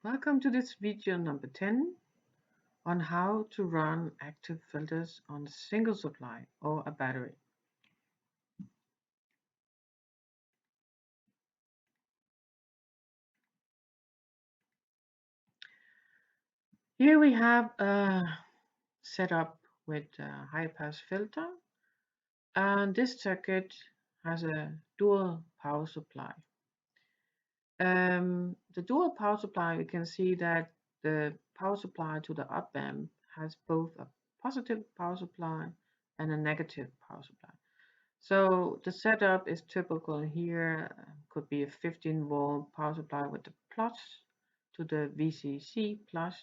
Welcome to this video number 10 on how to run active filters on a single supply or a battery. Here we have a setup with a high pass filter, and this circuit has a dual power supply. The dual power supply, we can see that the power supply to the op amp has both a positive power supply and a negative power supply. So the setup is typical here. Could be a 15-volt power supply with the plus to the VCC plus,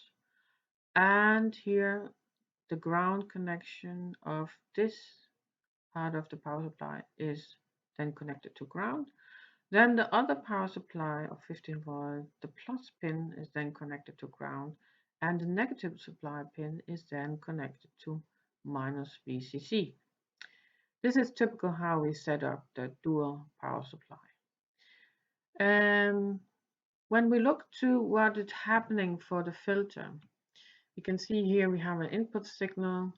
and here the ground connection of this part of the power supply is then connected to ground. Then the other power supply of 15 volt, the plus pin is then connected to ground, and the negative supply pin is then connected to minus VCC. This is typical how we set up the dual power supply. When we look to what is happening for the filter, you can see here we have an input signal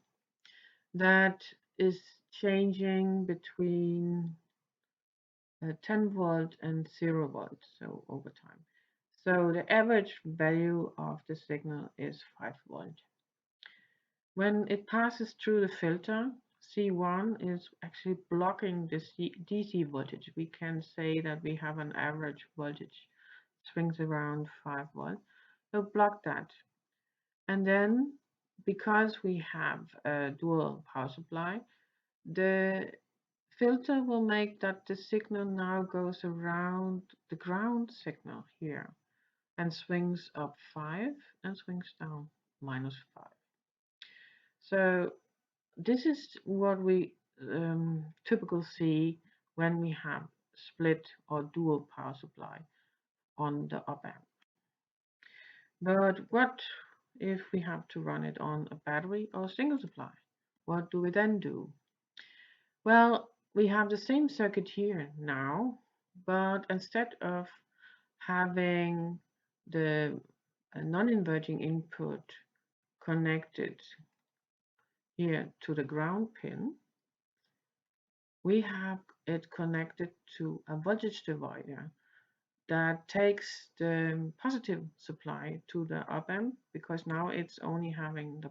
that is changing between 10 volt and 0 volt, so over time. So the average value of the signal is 5 volt. When it passes through the filter, C1 is actually blocking the DC voltage. We can say that we have an average voltage swings around 5 volt. So block that. And then because we have a dual power supply, the filter will make that the signal now goes around the ground signal here and swings up 5 and swings down -5. So this is what we typically see when we have split or dual power supply on the op amp. But what if we have to run it on a battery or single supply? What do we then do? Well, we have the same circuit here now, but instead of having the non-inverting input connected here to the ground pin, we have it connected to a voltage divider that takes the positive supply to the op amp, because now it's only having the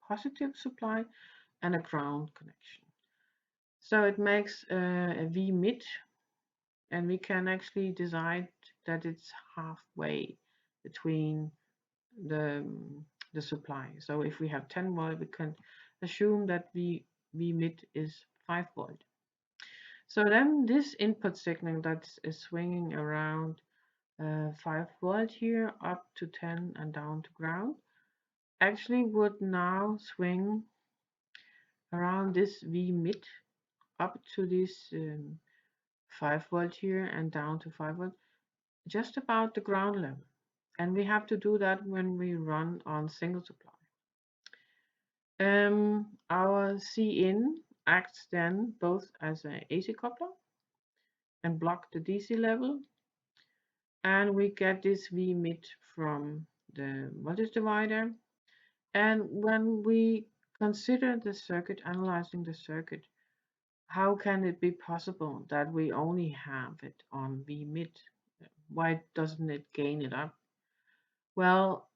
positive supply and a ground connection. So it makes a V mid, and we can actually decide that it's halfway between the the supply. So if we have 10 volt, we can assume that V mid is 5 volt. So then this input signal that is swinging around 5 volt here up to 10 and down to ground actually would now swing around this V mid up to this 5 volt here and down to 5 volt, just about the ground level. And we have to do that when we run on single supply. Our C-in acts then both as an AC coupler and block the DC level, and we get this V mid from the voltage divider. And when we consider the circuit, analyzing the circuit, how can it be possible that we only have it on V mid? Why doesn't it gain it up? Well,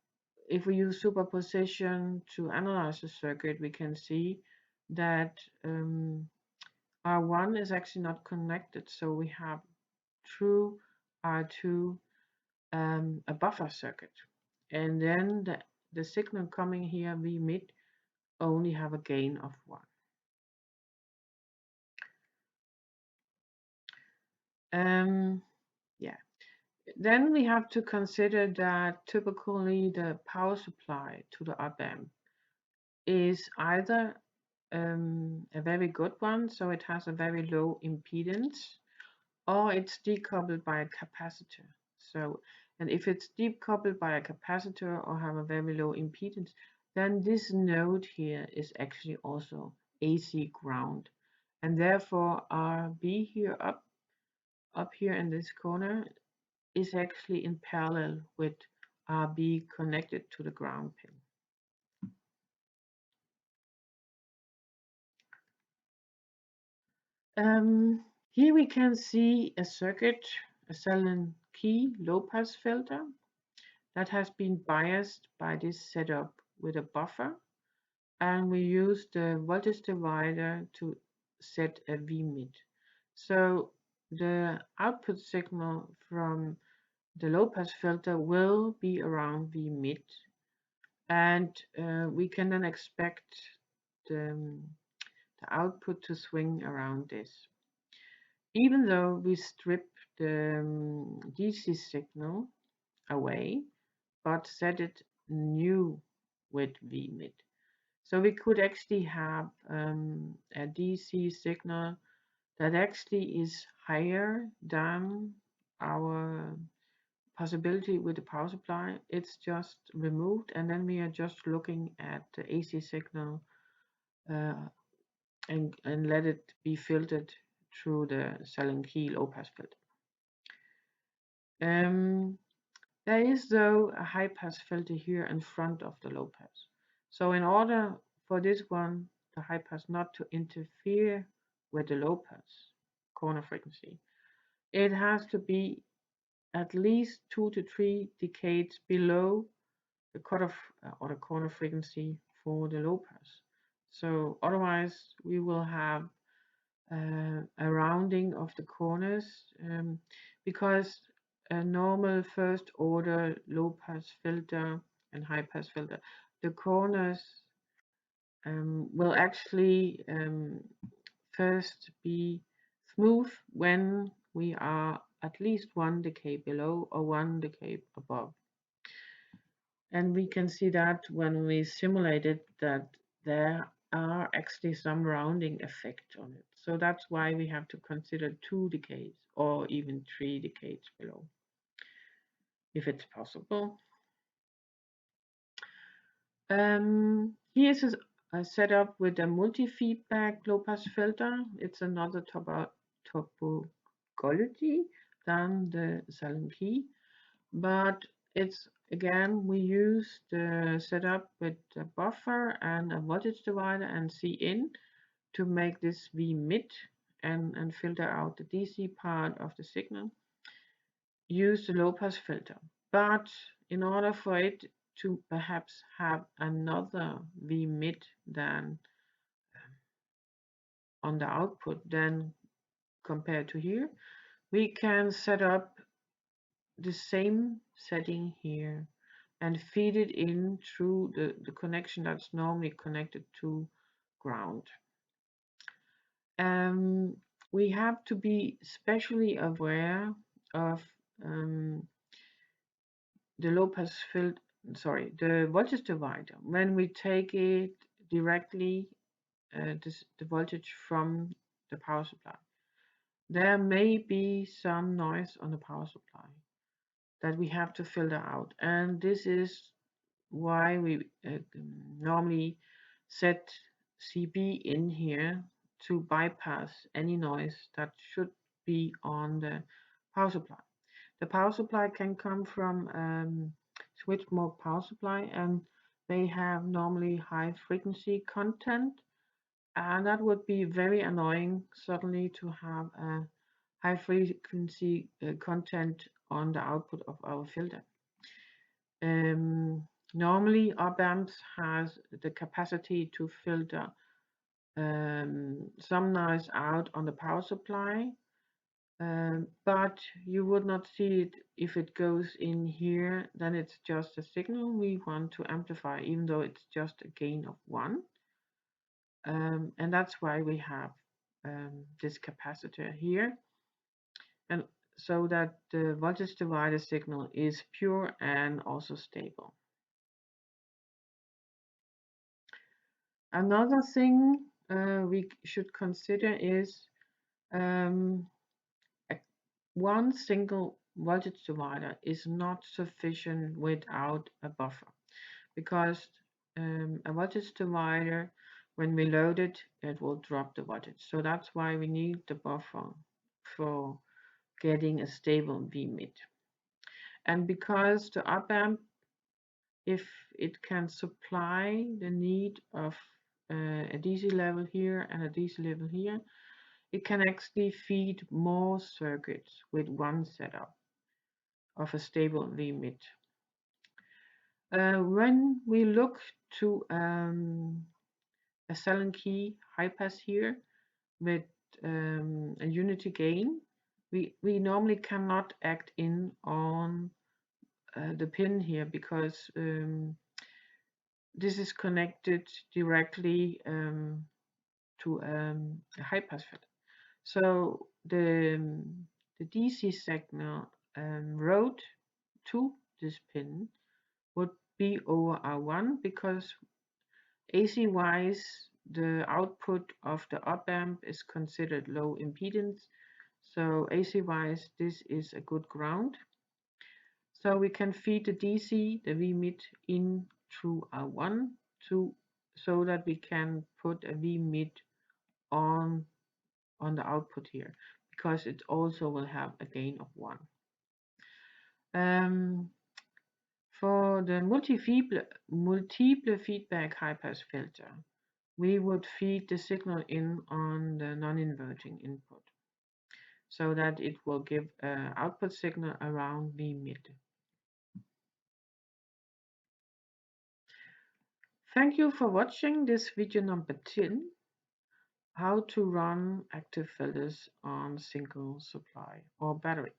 if we use superposition to analyze the circuit, we can see that R1 is actually not connected. So we have through R2 a buffer circuit. And then the signal coming here, V mid, only have a gain of 1. Yeah. Then we have to consider that typically the power supply to the op amp is either a very good one, so it has a very low impedance, or it's decoupled by a capacitor. So, and if it's decoupled by a capacitor or have a very low impedance, then this node here is actually also AC ground, and therefore RB here up here in this corner is actually in parallel with be connected to the ground pin. Here we can see a circuit, a silent key low pass filter that has been biased by this setup with a buffer, and we use the voltage divider to set a V-mid. So the output signal from the low pass filter will be around V-mid, and we can then expect the output to swing around this. Even though we strip the DC signal away, but set it new with V-mid. So we could actually have a DC signal that actually is higher than our possibility with the power supply. It's just removed, and then we are just looking at the AC signal uh, and let it be filtered through the silent key low pass filter. There is though a high pass filter here in front of the low pass. So in order for this one, the high pass not to interfere with the low pass corner frequency, it has to be at least 2 to 3 decades below the cutoff or the corner frequency for the low pass. So otherwise we will have a rounding of the corners because a normal first order low pass filter and high pass filter, the corners will actually first be smooth when we are at least 1 decade below or 1 decade above. And we can see that when we simulated that there are actually some rounding effect on it. So that's why we have to consider 2 decades or even 3 decades below, if it's possible. Here's a setup with a multi-feedback low-pass filter. It's another topology than the silent key, but it's again we use the setup with a buffer and a voltage divider and C-in to make this V-mid and filter out the DC part of the signal. Use the low pass filter, but in order for it to perhaps have another V-mid than on the output than compared to here, we can set up the same setting here and feed it in through the connection that's normally connected to ground. We have to be especially aware of the low pass filter, sorry, the voltage divider. When we take it directly, the voltage from the power supply, there may be some noise on the power supply that we have to filter out. And this is why we normally set CB in here to bypass any noise that should be on the power supply. The power supply can come from switch mode power supply, and they have normally high frequency content, and that would be very annoying suddenly to have a high frequency content on the output of our filter. Normally op-amps has the capacity to filter some noise out on the power supply, but you would not see it if it goes in here. Then it's just a signal we want to amplify, even though it's just a gain of 1. And that's why we have this capacitor here, and so that the voltage divider signal is pure and also stable. Another thing we should consider is one single voltage divider is not sufficient without a buffer, because a voltage divider, when we load it, it will drop the voltage. So that's why we need the buffer for getting a stable V-mid. And because the op-amp if it can supply the need of a DC level here and a DC level here, it can actually feed more circuits with one setup of a stable V-mid. When we look to a Sallen key high pass here with a unity gain, we normally cannot act in on the pin here because this is connected directly to a high pass filter. So the DC signal route to this pin would be over R1 because AC wise the output of the op amp is considered low impedance. So AC wise this is a good ground. So we can feed the DC, the V-mid in through R1 so that we can put a V-mid on the output here because it also will have a gain of 1. For the multiple feedback high pass filter, we would feed the signal in on the non-inverting input so that it will give an output signal around V-mid. Thank you for watching this video number 10, how to run active filters on single supply or battery.